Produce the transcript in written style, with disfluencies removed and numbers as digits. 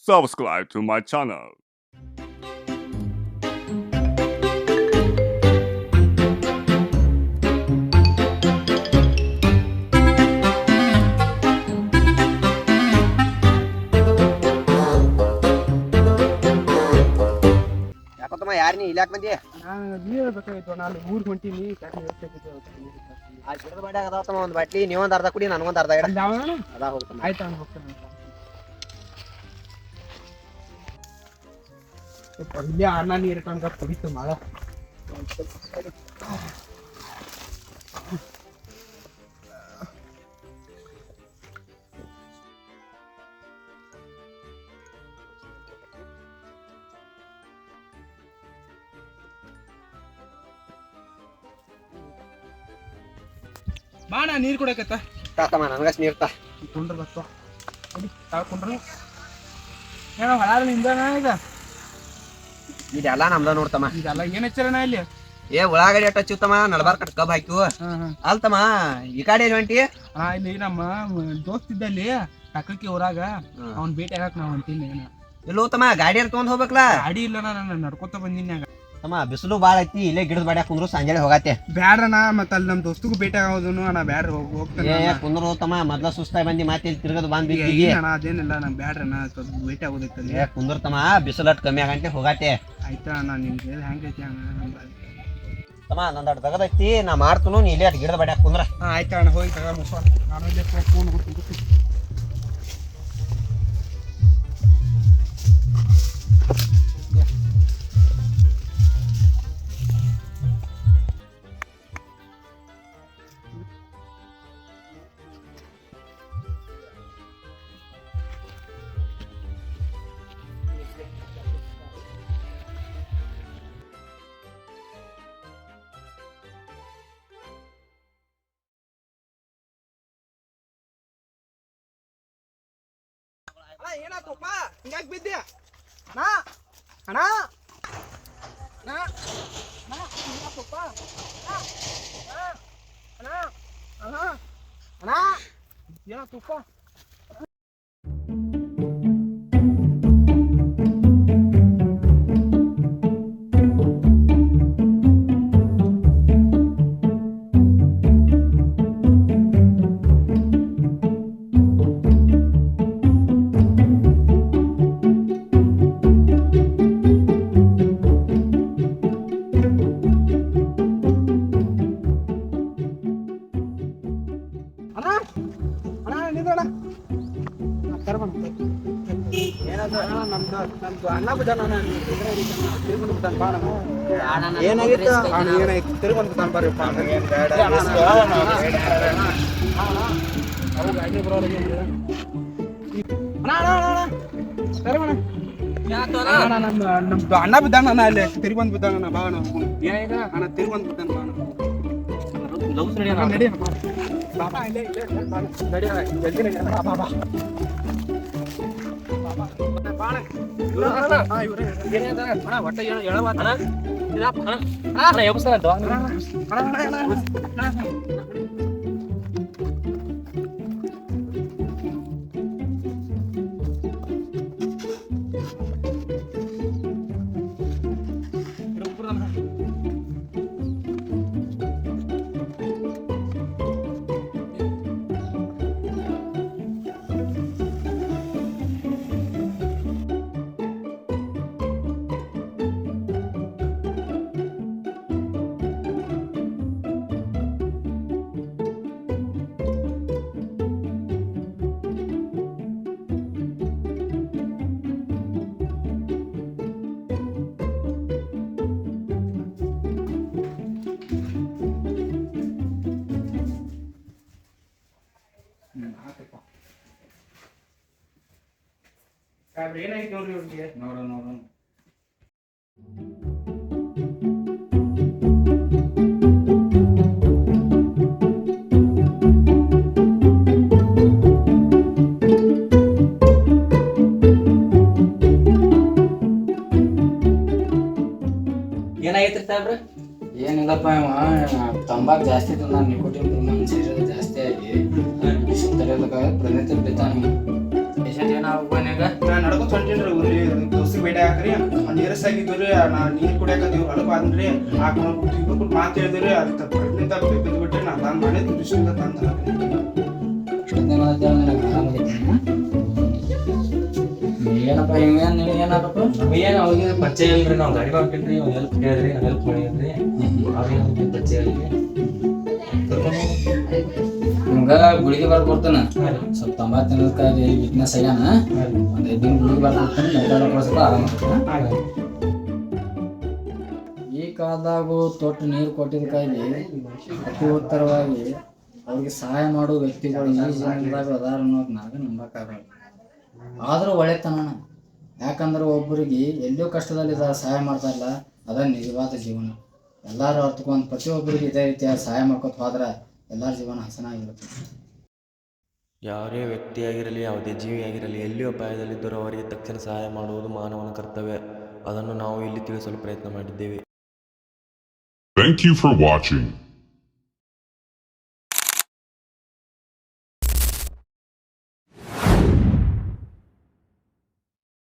subscribe to my channel. ಯಾಕತ್ತಮ್ಮ ಯಾರು ನೀ ಇಲ್ಲಾಕ್ ಬಂದಿ ನಾನು ನೀರು ಬೇಕಾಗಿತ್ತು ನಾನು ಊರಿಗೆ ಹೊಂಟೀನಿ ಆ ಗಿಡದ ಬಾಡ್ಯಾಗ ಅದಾವತ್ತಮ್ಮ ಒಂದು ಬಾಟ್ಲಿ ನೀವೊಂದು ಅರ್ಧ ಕುಡಿ ನನಗೊಂದು ಅರ್ಧ ಇಡ ಅದ ಹೋಗ್ತಮ್ಮ ಆಯ್ತು ಅವ್ನು ಹೋಗ್ತಾನೆ ಇಲ್ಲೇ ಅನ್ನ ನೀರು ಇಟ್ಕೊಂಡ್ರೆ ಕುಡಿತು ಮಾಡ ಬಾಣ ನೀರು ಕುಡಿಯಕತ್ತ ತಾತಮ್ಮ ನನಗಸ್ ನೀರ್ತ ಕುಂಡ್ರ ಬತ್ತ ಕುಂಡ್ರ ಏನೋ ಹೊಳಾದ ನಿಂದನ ಈಗ ಇದೆಲ್ಲ ನಮ್ದ ನೋಡ್ತಮ್ಮ ಇದೆಲ್ಲ ಏನ್ ಹಚ್ಚರಣ ಇಲ್ಲಿ ಏ ಉಳ್ಳಾಗಡ್ಡಿ ಅಟ್ಟ ಹಚ್ಚಿತ್ತಮ್ಮ ನಡಬಾರ್ ಕಟ್ ಕಬ್ ಹಾಕಿವು ಅಲ್ತಮ್ಮ ಈ ಕಡೆ ಎಲ್ಲಿ ಹೊಂಟಿ ಇಲ್ಲಿ ನಮ್ಮ ದೋಸ್ತ್ ಇದ್ದಲ್ಲಿ ಟಕ್ಕಕ್ಕೆ ಊರಾಗ ಅವ್ನ್ ಭೇಟಿ ಆಗಕ್ ನಾವ್ ಹೊಂಟೀನಿ ಎಲ್ಲೋ ತಮ್ಮ ಗಾಡಿ ತಗೊಂಡ್ ಹೋಗ್ಬೇಕಲ್ಲ ಗಾಡಿ ಇಲ್ಲ ನಾನು ನಡ್ಕೋತ ಬಂದಿನಿ ತಮ್ಮ ಬಿಸಿಲು ಬಾಳ ಐತಿ ಇಲ್ಲೇ ಗಿಡದ ಬಾಡ್ಯಾಗ ಕುಂದ್ರು ಸಂಜೆ ಹೋಗತ್ತೆ ಬ್ಯಾಡ್ರಣ ಮತ್ತ ಅಲ್ಲಿ ನಮ್ ದೋಸ್ತಗೂ ಭೇಟಿ ಆಗೋದನು ಅಣ್ಣ ಬ್ಯಾಡ್ರ ಹೋಗ್ತಾನೆ ಕುಂದ್ರು ತಮ್ಮ ಮೊದ್ಲ ಸುಸ್ತಾಗಿ ಬಂದಿ ಮಾತಿ ತಿರ್ಗದ್ ಬಂದ್ ಅಣ್ಣ ಅದೇನಿಲ್ಲ ನಮ್ ಬ್ಯಾಡ್ರಣ ಸ್ವಲ್ಪ ಭೇಟಿ ಆಗೋದೈತಲ್ಲಿ ಕುಂದ್ರ ತಮ್ಮ ಬಿಸಿಲಟ್ ಕಮ್ಮಿ ಆಗಂಟೆ ಹೋಗತ್ತೆ ಆಯ್ತಾ ಅಣ್ಣ ನಿಮ್ಗೆ ಹೆಂಗೈತಿ ಅಣ್ಣ ತಮ್ಮ ನಂದಟ್ ತಗದೈತಿ ನಾ ಮಾಡ್ತನು ನೀ ಇಲ್ಲೇ ಅಟ್ ಗಿಡದ ಬಾಡ್ಯಾಗ ಕುಂದ್ರ ಆಯ್ತಾ ಅಣ್ಣ ಹೋಗಿ ತಗ ಮುಸ ನಾನು ಇಲ್ಲೇ ಫೋನ್ ಕೊಡ್ತೀನಿ ಏನಾತಪ್ಪ ಹಿಂಗಾಕ್ ಬಿದ್ದೆ ಅಣ್ಣ ಅಣ್ಣ ಅಣ್ಣ ಏನಾತಪ್ಪ ಅಣ್ಣ ಅಣ್ಣ ಅಣ್ಣ ಏನಾತಪ್ಪ ಏನಾಗಿತ್ತು ಏನಾಯ್ತು ತಿರುಗೊಂದು ಬರ್ರಿ ನಮ್ದು ಅಣ್ಣ ಬಿದ್ದಾನ ಅಲ್ಲಿ ತಿರುಗೊಂದು ಬಿದ್ದಾನ ಬಾ ಅಣ್ಣ ತಿರುಗೊಂದು ಬಿದ್ದಾನ ಏನಾಯ್ತು ನೋಡ್ರಿ ಅವ್ರಿಗೆ ನೋಡೋಣ ಏನಾಗೈತ್ರಿ ಸಾಹೇಬ್ರ ಏನಿಲ್ಲಪ್ಪ ತಂಬಾಕು ಜಾಸ್ತಿ ನಾನು ನಿಕೋಟಿನ್ ಪ್ರಮಾಣ ಶರೀರದ ಜಾಸ್ತಿ ಆಗಿ ಬಿಸಿಲು ತಡೆಯೋದಕ್ಕಾಗ ಪ್ರತಿನಿತ್ಯ ಬಿದ್ದಾನೆ ಪೇಷಂಟ್ ಏನಾಗ ನಾನು ನಡ್ಕೊಂಡು ಹೊಂಟೀನಿ ಸೀರಿಯಸ್ ಆಗಿದ್ರಿ ನಾ ನೀರು ಕುಡಿಯಾಕತ್ತೀವಿ ಹೊಲಕ್ಕೆ ಬಂದ್ರಿ ಇಬ್ಬರು ಮಾತು ಹೇಳಿದ್ರಿ ಅದಕ್ಕೆ ಪ್ರಜ್ಞೆ ಬಿದ್ದುಬಿಟ್ರಿ ನಾ ತಂದು ಮಾಡಿ ದೃಷ್ಟಿಯಿಂದ ತಂದು ಏನಪ್ಪ ಇವೇನು ನಿನಗೇನಾಗಪ್ಪ ಏನು ಅವ್ರಿಗೆ ಪರಿಚಯ ಇಲ್ರಿ ನಾವು ಗಾಡಿ ಮಾಡ್ಕೊಂಡ್ರಿ ಅವ್ನು ಹೆಲ್ಪ್ ಕೇಳಿದ್ರಿ ನಾವು ಹೆಲ್ಪ್ ಮಾಡಿದ್ರಿ ಅವ್ರಿಗೆ ಪರಿಚಯ ಇಲ್ರಿ ನಿಮ್ಗೆ ಗುಳಿಗೆ ಬರ್ಕೊಡ್ತಾನೆ ಸ್ವಲ್ಪ 90 ಕಾಯಿಲೆ ವೀಕ್ನೆಸ್ ಆಗ್ಯಾನ ಒಂದು 5 ದಿನ ಗುಳಿಗೆ ಬರ್ಕೊಡ್ತಾನೆ ಮೈದಾನ ಕೊಡ್ಸಕ್ಕೆ ಆರಾಮ ಈ ಕಾಲದಾಗೂ ತೊಟ್ಟು ನೀರು ಕೊಟ್ಟಿದ್ದ ಕಾಯಿಲೆ ಅತಿ ಉತ್ತರವಾಗಿ ಅವ್ರಿಗೆ ಸಹಾಯ ಮಾಡೋ ವ್ಯಕ್ತಿಗಳು ಈ ಜೀವನದಾಗ ಅದಾರ ಅನ್ನೋದು ನಾವೇ ನಂಬಕ್ಕಾಗಲ್ಲ. ಆದರೂ ಒಳ್ಳೆತನ ಯಾಕಂದ್ರೆ ಒಬ್ಬರಿಗೆ ಎಲ್ಲೋ ಕಷ್ಟದಲ್ಲಿದ್ದಾರೆ ಸಹಾಯ ಮಾಡ್ತಾರಲ್ಲ ಅದ ನಿಜವಾದ ಜೀವನ. ಎಲ್ಲರೂ ಅರ್ಥಕೊಂಡು ಪ್ರತಿಯೊಬ್ಬರಿಗೆ ಇದೇ ರೀತಿಯ ಸಹಾಯ ಮಾಡ್ಕೊತ ಹೋದ್ರೆ ಎಲ್ಲರ ಜೀವನ ಹಸನಾಗಿರುತ್ತೆ. ಯಾರೇ ವ್ಯಕ್ತಿಯಾಗಿರಲಿ ಯಾವುದೇ ಜೀವಿಯಾಗಿರಲಿ ಎಲ್ಲಿ ಅಪಾಯದಲ್ಲಿದ್ದರೂ ಅವರಿಗೆ ತಕ್ಷಣ ಸಹಾಯ ಮಾಡುವುದು ಮಾನವನ ಕರ್ತವ್ಯ. ಅದನ್ನು ನಾವು ಇಲ್ಲಿ ತಿಳಿಸಲು ಪ್ರಯತ್ನ ಮಾಡಿದ್ದೇವೆ. Thank you for watching.